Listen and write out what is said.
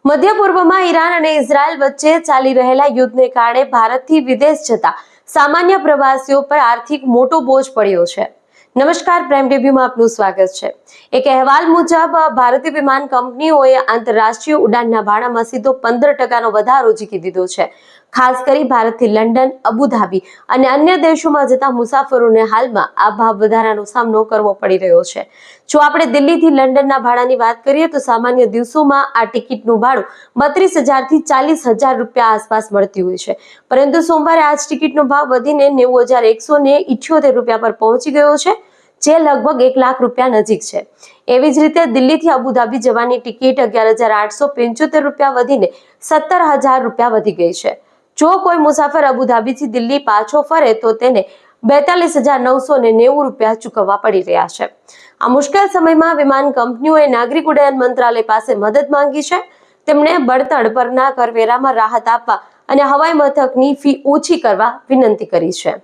મધ્ય પૂર્વમાં ઈરાન અને ઇઝરાયલ વચ્ચે ચાલી રહેલા યુદ્ધને કારણે ભારતથી વિદેશ જતા સામાન્ય પ્રવાસીઓ પર આર્થિક મોટો બોજ પડ્યો છે. નમસ્કાર, પ્રાઇમ રિવ્યુમાં આપનું સ્વાગત છે. એક અહેવાલ મુજબ ભારતીય વિમાન કંપનીઓએ આંતરરાષ્ટ્રીય ઉડાનના ભાડામાં સીધો 15% વધારો ઝીકી દીધો છે. ખાસ કરી ભારતથી લંડન, અબુધાબી અને અન્ય દેશોમાં જતા મુસાફરોને હાલમાં આ ભાવ વધારાનો સામનો કરવો પડી રહ્યો છે. જો આપણે દિલ્હીથી લંડનના ભાડાની વાત કરીએ તો સામાન્ય દિવસોમાં આ ટિકિટનું ભાડું 32,000 થી 40,000 રૂપિયા આસપાસ મળતી હોય છે, પરંતુ સોમવારે આ જ ટિકિટનો ભાવ વધીને 90,178 રૂપિયા પર પહોંચી ગયો છે, જે લગભગ 1 લાખ રૂપિયા નજીક છે. એવી જ રીતે દિલ્હીથી અબુધાબી જવાની ટિકિટ 11,875 રૂપિયા વધીને 17,000 રૂપિયા વધી ગઈ છે. જો કોઈ મુસાફર અબુધાબીથી દિલ્હી પાછો ફરે તો તેને 42,990 રૂપિયા ચૂકવવા પડી રહ્યા છે. આ મુશ્કેલ સમયમાં વિમાન કંપનીઓએ નાગરિક ઉડ્ડયન મંત્રાલય પાસે મદદ માંગી છે. તેમણે બળતણ પરના કરવેરામાં રાહત આપવા અને હવાઈ મથકની ફી ઓછી કરવા વિનંતી કરી છે.